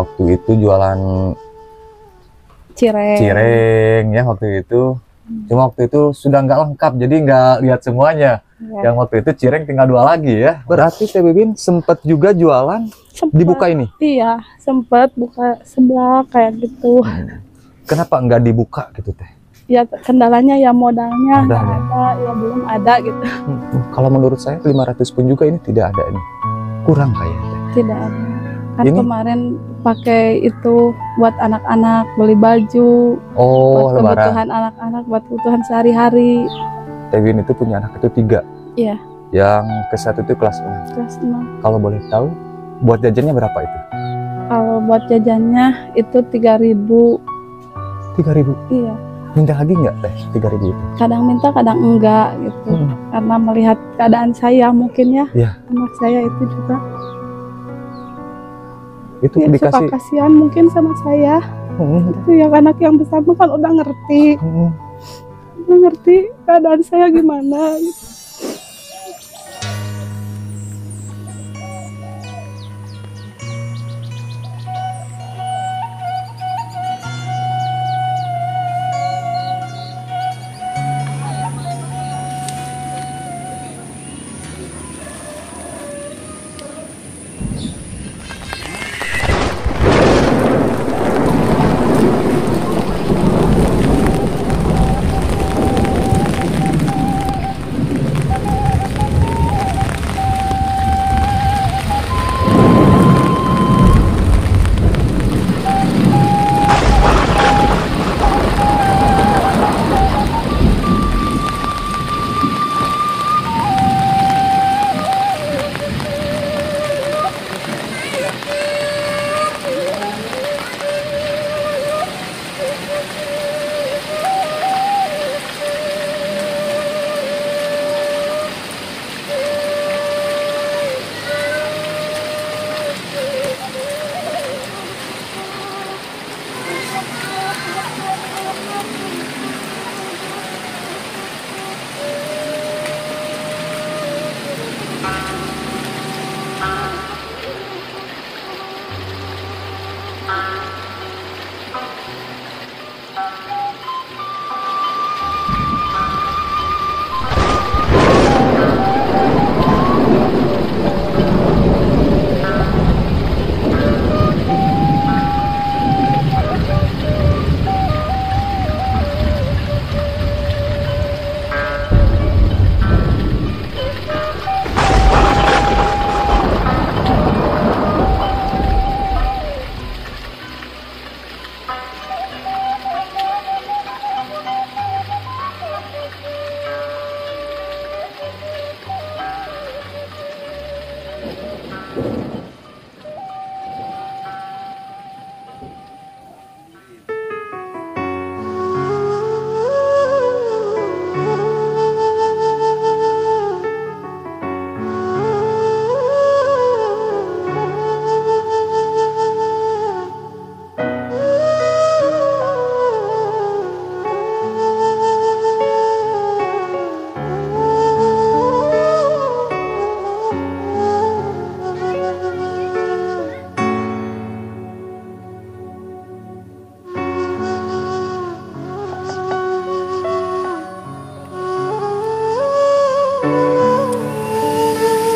waktu itu jualan cireng ya waktu itu. Cuma waktu itu sudah nggak lengkap, jadi nggak lihat semuanya. ya. Yang waktu itu cireng tinggal 2 lagi ya. Berarti Teh Bibin sempat juga jualan dibuka ini? Iya, sempat buka sebelah kayak gitu. Kenapa nggak dibuka gitu Teh? Ya kendalanya ya modalnya nggak Modalnya. ada, ya belum ada gitu. Kalau menurut saya 500 pun juga ini tidak ada ini. Kurang kayaknya. Tidak ada. Kan Ini? kemarin pakai itu buat anak-anak beli baju, Oh, buat lebaran. kebutuhan anak-anak, buat kebutuhan sehari-hari. Teh Bibin itu punya anak itu 3. Iya. Yang ke-1 itu kelas 6. Kelas 6. Kalau boleh tahu, buat jajannya berapa itu? Kalau buat jajannya itu 3.000. 3.000. Iya. Minta lagi nggak Teh 3.000 itu? Kadang minta, kadang enggak gitu. Karena melihat keadaan saya mungkin ya. Iya. Anak saya itu juga. Itu Ya, suka dikasih. kasihan mungkin sama saya. Itu yang anak yang besar tuh kan udah ngerti. Udah ngerti keadaan saya gimana gitu.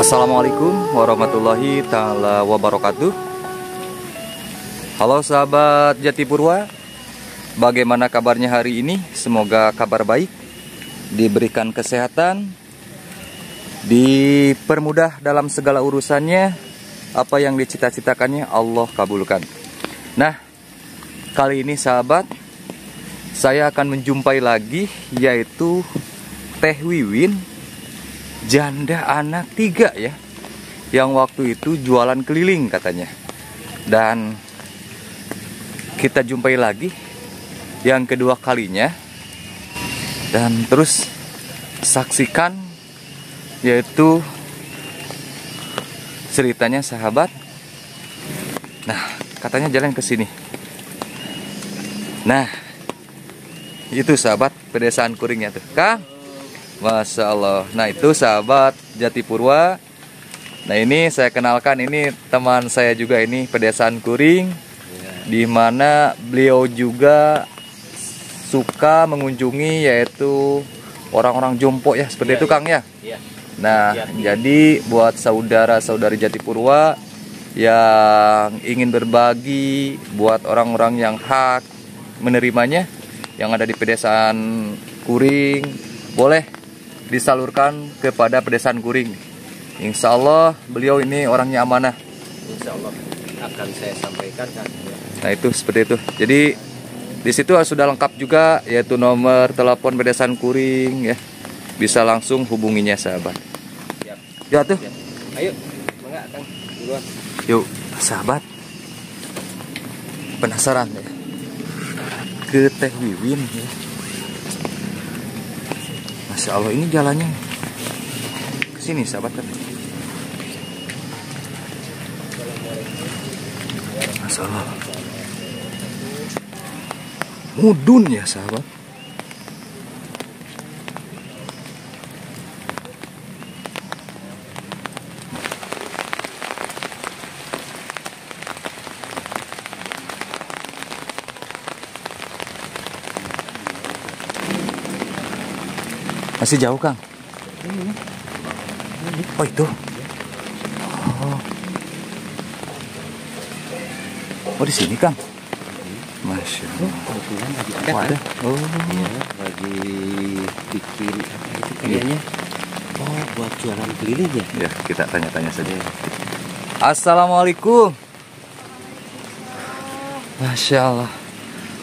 Assalamualaikum warahmatullahi ta'ala wabarakatuh. Halo sahabat Jatipurwa, bagaimana kabarnya hari ini? Semoga kabar baik, diberikan kesehatan, dipermudah dalam segala urusannya. Apa yang dicita-citakannya Allah kabulkan. Nah, kali ini sahabat, saya akan menjumpai lagi, yaitu Teh Wiwin, janda anak 3 ya, yang waktu itu jualan keliling katanya. Dan kita jumpai lagi yang kedua kalinya, dan terus saksikan yaitu ceritanya sahabat. Nah, katanya jalan ke sini. Nah, itu sahabat pedesaan kuringnya tuh, Kang. Masya Allah. Nah, itu sahabat Jatipurwa. Nah, ini saya kenalkan, ini teman saya juga, ini pedesaan kuring. di mana beliau juga suka mengunjungi yaitu orang-orang jompo ya, seperti itu Kang ya. Iya. Nah, jadi buat saudara-saudari Jatipurwa yang ingin berbagi buat orang-orang yang hak menerimanya, yang ada di pedesaan Kuring, boleh disalurkan kepada pedesaan Kuring. Insya Allah beliau ini orangnya amanah. Insya Allah akan saya sampaikan kan. Nah itu seperti itu. Jadi di situ sudah lengkap juga yaitu nomor telepon pedesaan Kuring ya. Bisa langsung hubunginya sahabat. Siap. Ya tuh. Siap. Ayo, mangga Kang duluan. Yuk sahabat. Penasaran ya ke Teh Wiwin ya. Masya Allah, ini jalannya ke sini sahabat kan. Masya Allah, mudun ya sahabat. Masih jauh Kang? Oh itu. Oh di sini Kang. Masya Allah. Kebetulan lagi ada Oh, kan? ada. Oh. Iya, lagi bikin apa itu kayaknya. Oh, buat jualan keliling ya? Ya kita tanya-tanya saja. Assalamualaikum. Masya Allah.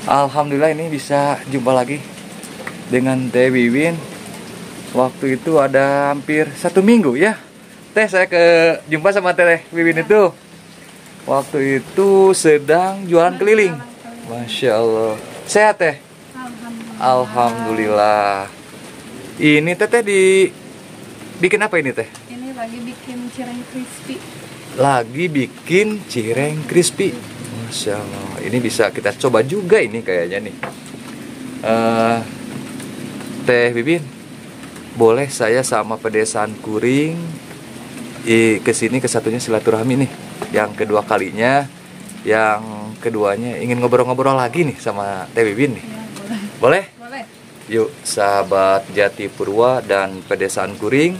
Alhamdulillah ini bisa jumpa lagi dengan Teh Wiwin. Waktu itu ada hampir 1 minggu ya. Teh saya jumpa sama Teh Wiwin itu. Waktu itu sedang jualan keliling. Masya Allah. Sehat Teh? Alhamdulillah. Ini Teh bikin apa ini Teh? Ini lagi bikin cireng crispy. Lagi bikin cireng crispy. Masya Allah. Ini bisa kita coba juga ini kayaknya nih. Teh Wiwin, boleh saya sama pedesaan Kuring kesini kesatunya silaturahmi nih. Yang kedua kalinya, yang keduanya ingin ngobrol-ngobrol lagi nih sama Teh Wiwin nih. Ya, boleh. Boleh? Boleh. Yuk sahabat Jatipurwa dan pedesaan Kuring,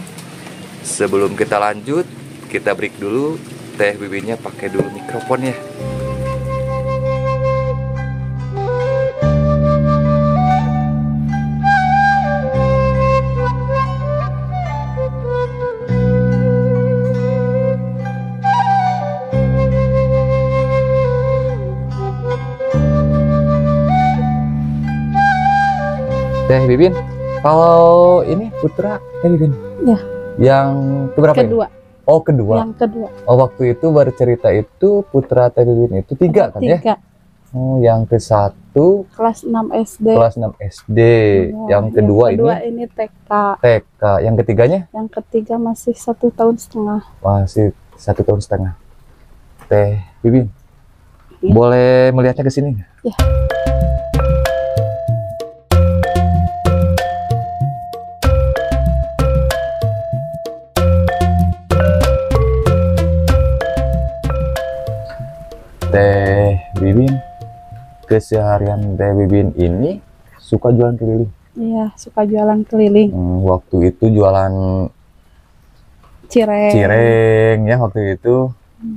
sebelum kita lanjut, kita break dulu. Teh Wiwinnya pakai dulu mikrofonnya. Teh Wiwin, kalau ini putra Teh Wiwin? Ya. Yang keberapa Kedua. ini? Oh kedua. Yang kedua. Oh waktu itu baru cerita itu putra Teh Wiwin itu 3 kan ya? 3. Oh yang ke-1 Kelas 6 SD. kelas 6 SD. Ya, Yang kedua ini TK. TK. Yang ketiganya Yang ketiga masih 1,5 tahun. masih 1,5 tahun. Teh Wiwin, Ya. boleh melihatnya ke sini nggak? Ya. Teh Wiwin, keseharian Teh Wiwin ini suka jualan keliling. Iya, suka jualan keliling. Waktu itu jualan cireng ya waktu itu.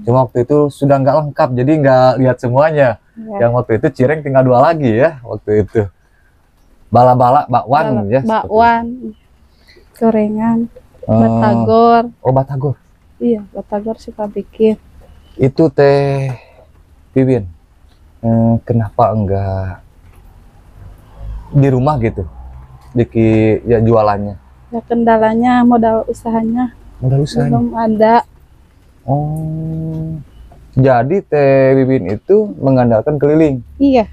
Cuma waktu itu sudah nggak lengkap, jadi nggak lihat semuanya. Ya. Yang waktu itu cireng tinggal 2 lagi ya waktu itu. Bala-bala, bakwan ya. Bakwan, gorengan, Eh, batagor. Oh batagor. Iya, batagor suka bikin. Itu Teh Wiwin, kenapa enggak di rumah gitu bikin ya jualannya? Ya kendalanya modal usahanya Modal usaha. belum ada. Oh, jadi Teh Wiwin itu mengandalkan keliling. Iya.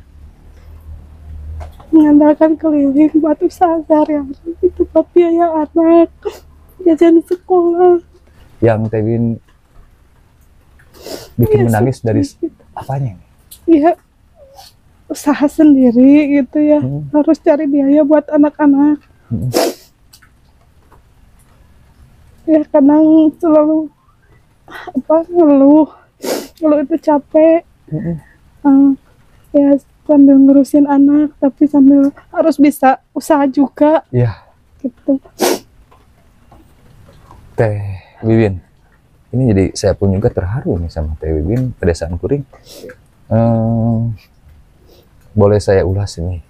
Mengandalkan keliling buat usaha sehari-hari itu buat biaya anak, jajan sekolah. Yang Teh Wiwin bikin Iya, menangis dari seperti itu. apanya? Iya, usaha sendiri gitu ya. Harus cari biaya buat anak-anak. Ya kadang selalu ngeluh itu capek. Ya sambil ngurusin anak, tapi sambil harus bisa usaha juga Iya. gitu. Teh Wiwin, ini jadi saya pun juga terharu nih sama Teh Wiwin, pedesaan Kuring. Boleh saya ulas ini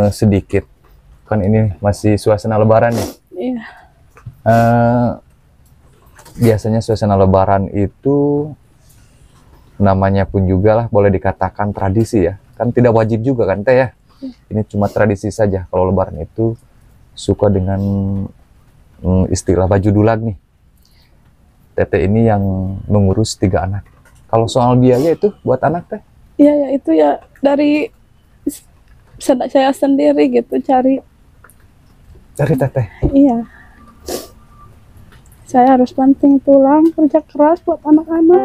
sedikit, kan ini masih suasana Lebaran nih. Iya. Biasanya suasana Lebaran itu namanya pun juga lah boleh dikatakan tradisi ya, kan tidak wajib juga kan Teh ya. Ini cuma tradisi saja kalau Lebaran itu suka dengan istilah baju dulag nih. Teteh ini yang mengurus 3 anak. Kalau soal biaya itu buat anak Teh? Iya ya, itu ya dari saya sendiri gitu cari. Dari Teteh? Iya. Saya harus banting tulang, kerja keras buat anak-anak.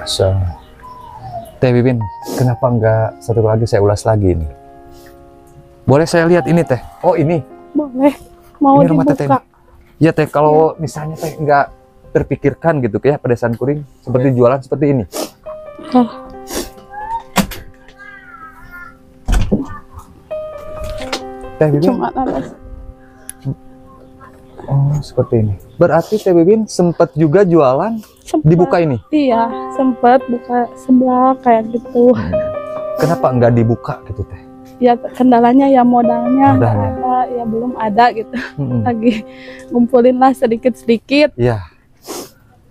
So, Teh Wiwin, kenapa enggak satu lagi saya ulas lagi nih? Boleh saya lihat ini Teh? Oh ini? Boleh. Mau Ini rumah Teteh dibuka? Ya Teh, kalau misalnya Teh enggak terpikirkan gitu ya pedesaan Kuring seperti jualan seperti ini. Teh Wiwin? Cuma ada. Oh seperti ini. Berarti Teh Wiwin sempat juga jualan Sempet. dibuka ini? Iya, sempat buka sebelah kayak gitu. Kenapa enggak dibuka gitu Teh? Ya kendalanya ya modalnya nggak Modalnya. ada, ya belum ada gitu. Mm-mm. Lagi ngumpulin lah sedikit-sedikit. Iya.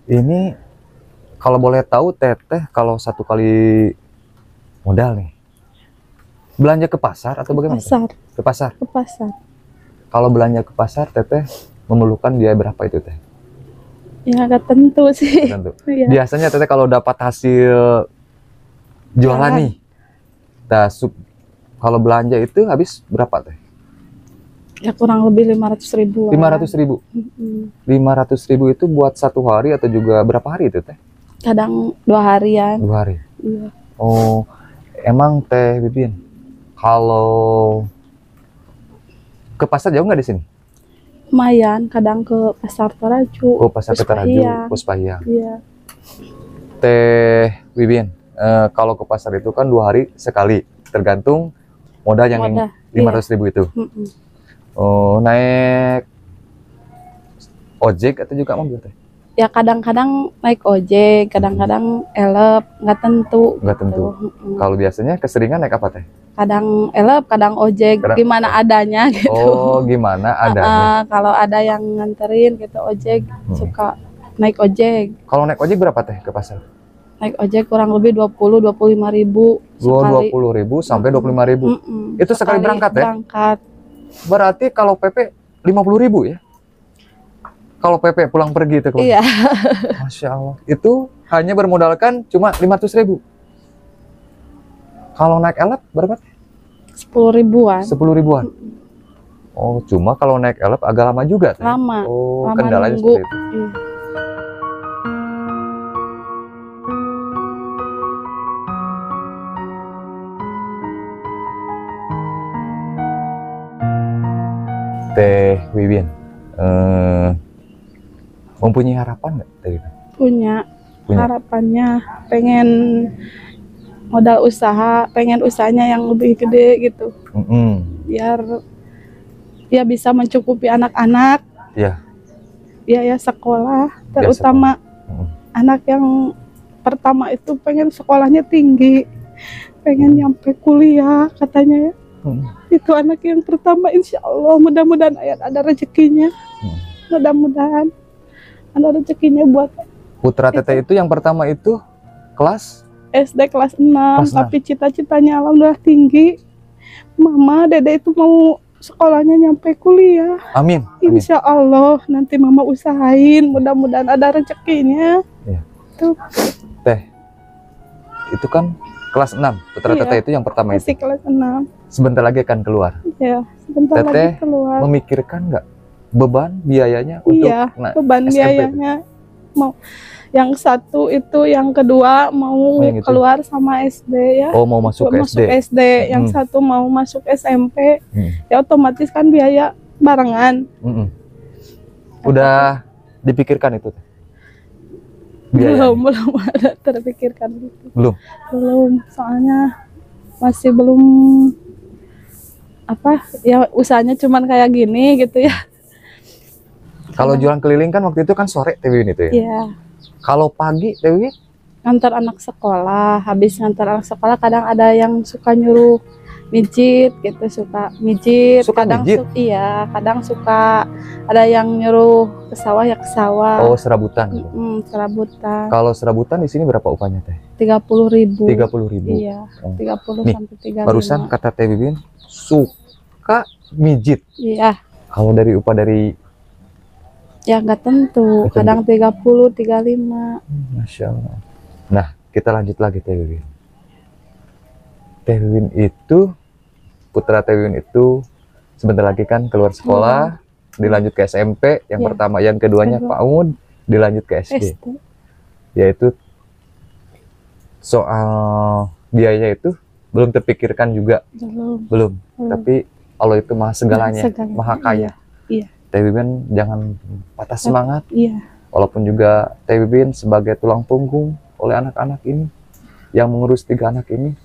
Ini kalau boleh tahu Teteh kalau satu kali modal nih belanja ke pasar atau bagaimana? Pasar, Ke pasar. ke pasar. Kalau belanja ke pasar Teteh memerlukan biaya berapa itu Teh? Ya nggak tentu sih. Tentu. Iya. Biasanya Teteh kalau dapat hasil jualan nih, kalau belanja itu habis berapa Teh? Ya kurang lebih 500.000. 500.000. 500.000 itu buat satu hari atau juga berapa hari itu Teh? Kadang 2 harian. 2 hari. Iya. Oh, emang Teh Wiwin, kalau ke pasar jauh nggak di sini? Lumayan, kadang ke pasar Taraju. Oh, pasar Ketaraju, Puspahyang. Puspahyang. Iya. Teh Wiwin, kalau ke pasar itu kan 2 hari sekali, tergantung modal yang Modal, 500.000 itu. Mm-mm. Oh, naik ojek atau juga mobil Teh? Ya kadang-kadang naik ojek, kadang-kadang elep, nggak tentu. Nggak tentu. Mm-mm. Kalau biasanya keseringan naik apa Teh? Kadang elep, kadang ojek, Kadang- gimana adanya gitu. Oh, gimana adanya? Kalau ada yang nganterin gitu ojek, suka naik ojek. Kalau naik ojek berapa Teh ke pasar? Naik ojek kurang lebih 20-25 ribu sekali. 20.000 sampai 25.000. Mm-mm. Itu sekali berangkat ya? Berangkat. Berarti kalau PP 50.000 ya? Kalau PP pulang pergi itu Iya. Masya Allah. Itu hanya bermodalkan cuma 500.000. Kalau naik elep berapa? 10 ribuan. 10.000-an. Oh, cuma kalau naik elep agak lama juga. Teh. Lama. Oh, Lama kendalanya nunggu. seperti itu. Iya. Teh Wiwin, mempunyai harapan nggak Teh Wiwin? Punya Punya. harapannya pengen modal usaha, pengen usahanya yang lebih gede gitu, biar ya bisa mencukupi anak-anak. Iya. Ya sekolah, terutama anak yang pertama itu pengen sekolahnya tinggi, pengen nyampe kuliah katanya ya. Itu anak yang pertama, insya Allah mudah-mudahan ada rezekinya, mudah-mudahan ada rezekinya buat Putra Teteh itu yang pertama itu kelas SD kelas 6, Kelas 6. tapi cita-citanya alhamdulillah tinggi. Mama, Dede itu mau sekolahnya nyampe kuliah. Amin. Amin. Insya Allah nanti Mama usahain, mudah-mudahan ada rezekinya. Iya. Tuh, Teh, itu kan kelas 6. Putra Iya. Teteh itu yang pertama masih itu. kelas 6. Sebentar lagi akan keluar. Ya, sebentar Teteh lagi keluar. Memikirkan nggak beban biayanya untuk Iya, nah, beban SMP biayanya mau Yang satu itu, yang kedua mau yang itu? keluar sama SD ya. Oh, mau masuk ke Masuk SD. SD. Yang satu mau masuk SMP. Ya otomatis kan biaya barengan. Udah dipikirkan itu Teh? Biayanya? Belum ada terpikirkan gitu. Belum, Soalnya masih belum apa ya, usahanya cuman kayak gini gitu ya. Kalau jualan keliling kan waktu itu kan sore Teh Wiwin itu ya? Iya. Kalau pagi Teh Wiwin? Ngantar anak sekolah, habis ngantar anak sekolah kadang ada yang suka nyuruh mijit gitu, suka mijit, kadang mijit? Iya, kadang suka ada yang nyuruh ke sawah ya ke sawah. Oh, serabutan. Serabutan. Kalau serabutan di sini berapa upahnya Teh? 30.000. 30.000. Iya, 30 Nih, sampai 35. Barusan kata Teh Wiwin suka mijit. Iya. Kalau dari upah dari Ya nggak tentu, kadang 30, 35. Masya Allah. Nah, kita lanjut lagi Teh Wiwin. Teh Wiwin itu, putra Teh Wiwin itu sebentar lagi kan keluar sekolah, dilanjut ke SMP, yang pertama, yang keduanya PAUD, dilanjut ke SD. Yaitu soal biaya itu belum terpikirkan juga. Belum. Tapi Allah itu maha segalanya, maha kaya. Iya. Teh Wiwin jangan patah semangat. Iya. Walaupun juga Teh Wiwin sebagai tulang punggung oleh anak-anak ini, yang mengurus 3 anak ini,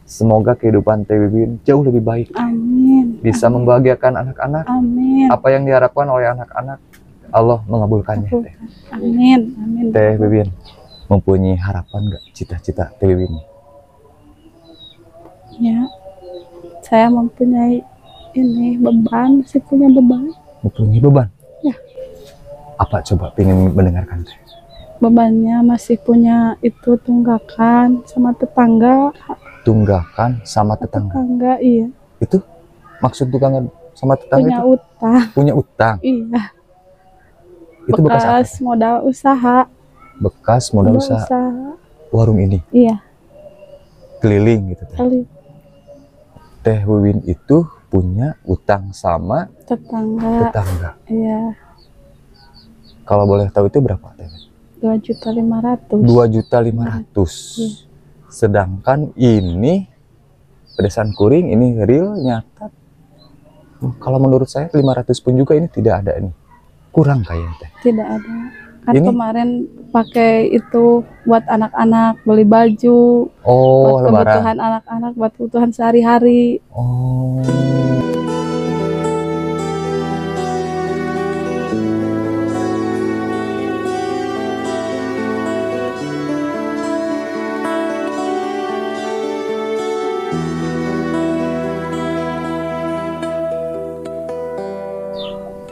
semoga kehidupan Teh Wiwin jauh lebih baik. Amin. Bisa membahagiakan anak-anak. Amin. Apa yang diharapkan oleh anak-anak, Allah mengabulkannya. Teh. Amin. Amin. Teh Wiwin mempunyai harapan nggak, cita-cita Teh Wiwin? Ya, saya mempunyai ini beban, masih punya beban. Mempunyai beban? Ya. Apa coba pengen mendengarkan Teh? Bebannya masih punya itu tunggakan sama tetangga. Tunggakan sama tetangga? Tetangga, iya. Itu maksud tunggakan sama tetangga punya itu? Utang. Punya utang? Iya. Itu bekas modal usaha. Bekas modal usaha. Warung ini? Iya. Keliling gitu Teh? Keliling. Teh Wiwin itu punya utang sama tetangga. Iya. Kalau boleh tahu itu berapa Teh? 2.500.000. 2.500.000. Iya. Sedangkan ini pedesaan kuring, ini real nyata. Kalau menurut saya 500 pun juga ini tidak ada ini. Kurang kayaknya Teh. Tidak ada. Kan ini kemarin pakai itu buat anak-anak, beli baju. Oh, buat lebaran. Kebutuhan anak-anak, buat kebutuhan sehari-hari. Oh.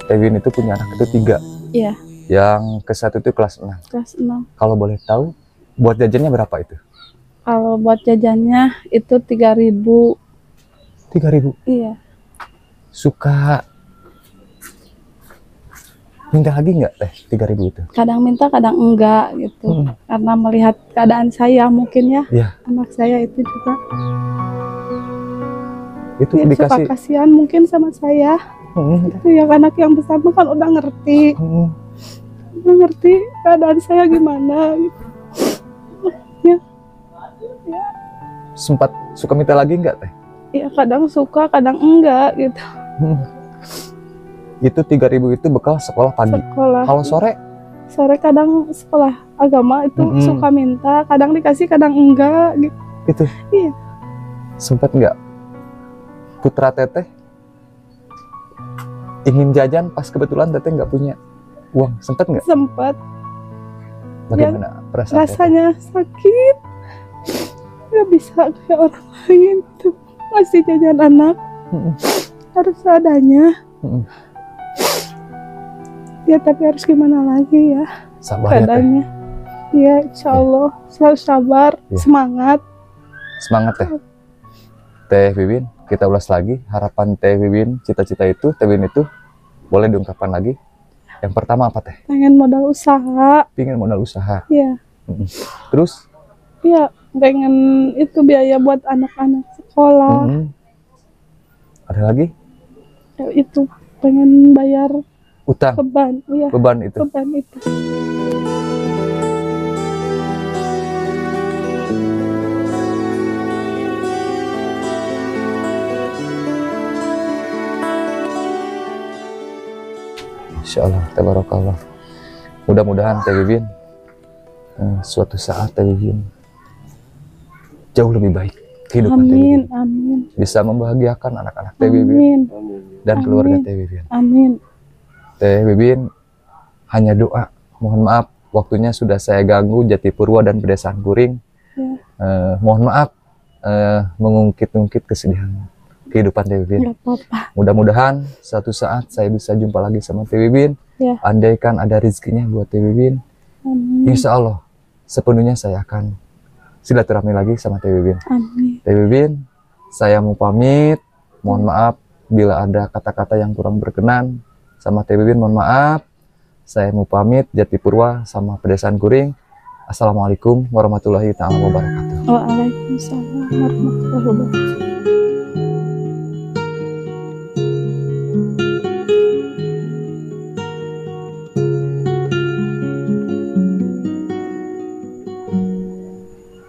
Teh Wiwin itu punya anak itu 3. Iya. Yang ke 1 itu kelas 6. Kelas 6. Kalau boleh tahu, buat jajannya berapa itu? Kalau buat jajannya itu 3.000. 3.000? Iya. Suka minta lagi nggak Teh 3.000 itu? Kadang minta, kadang enggak gitu. Karena melihat keadaan saya mungkin ya. Iya. Anak saya itu juga. Itu Ya, dikasih. suka kasihan mungkin sama saya. Itu yang anak yang besar kan udah ngerti. Udah ngerti keadaan saya gimana gitu. Ya. Sempat suka minta lagi nggak Teh? Ya kadang suka, kadang enggak gitu. Itu 3.000 itu bekal sekolah pagi. Sekolah. Kalau sore? Sore kadang sekolah agama itu suka minta, kadang dikasih, kadang enggak gitu. Itu? Iya. Sempat nggak putra Teteh ingin jajan pas kebetulan Teteh nggak punya uang? Sempat nggak? Sempat. Bagaimana perasaan rasanya Teteh? Sakit. Nggak bisa kayak orang lain tuh. Masih jajan anak. Harus adanya. Ya tapi harus gimana lagi ya. Sabar ya Teh. Ya insya Allah selalu sabar, semangat. Semangat Teh. Teh Wiwin, kita ulas lagi harapan Teh Wiwin, cita-cita itu Teh Wiwin itu boleh diungkapkan lagi. Yang pertama apa Teh? Pengen modal usaha. Pengen modal usaha. Iya. Terus? Iya, pengen itu biaya buat anak-anak sekolah. Ada lagi? Ya, itu pengen bayar utang. Beban, iya. Beban itu. Beban itu. Masya Allah, tabarakallah. Mudah-mudahan Teh Wibin suatu saat Teh Wibin jauh lebih baik kehidupan Teh Wibin. Amin. Bisa membahagiakan anak-anak Teh Wibin dan keluarga Teh Wibin. Amin. Teh Wibin hanya doa. Mohon maaf waktunya sudah saya ganggu Jatipurwa dan Pedesaan Kuring. Ya. Mohon maaf mengungkit-ungkit kesedihan kehidupan Teh Wibin. Nggak apa-apa. Mudah-mudahan suatu saat saya bisa jumpa lagi sama Teh Wibin. Ya. Andaikan ada rezekinya buat Teh Wibin, insya Allah sepenuhnya saya akan silaturahmi lagi sama Teh Wibin. Amin. Teh Wibin, saya mau pamit. Mohon maaf bila ada kata-kata yang kurang berkenan sama Teh Wibin. Mohon maaf. Saya mau pamit. Jatipurwa sama Pedesaan Kuring. Assalamualaikum warahmatullahi taala wabarakatuh. Waalaikumsalam warahmatullahi wabarakatuh.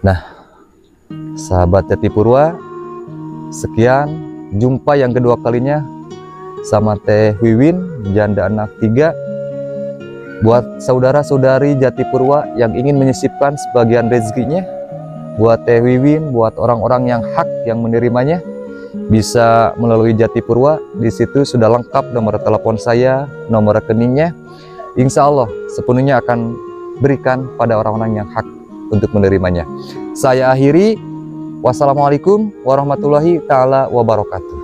Nah, sahabat Jatipurwa, sekian jumpa yang kedua kalinya sama Teh Wibin, janda anak 3. Buat saudara-saudari Jatipurwa yang ingin menyisipkan sebagian rezekinya, buat Teh Wibin, buat orang-orang yang hak yang menerimanya, bisa melalui Jatipurwa. Di situ sudah lengkap nomor telepon saya, nomor rekeningnya. Insya Allah sepenuhnya akan berikan pada orang-orang yang hak untuk menerimanya. Saya akhiri. Wassalamualaikum warahmatullahi taala wabarakatuh.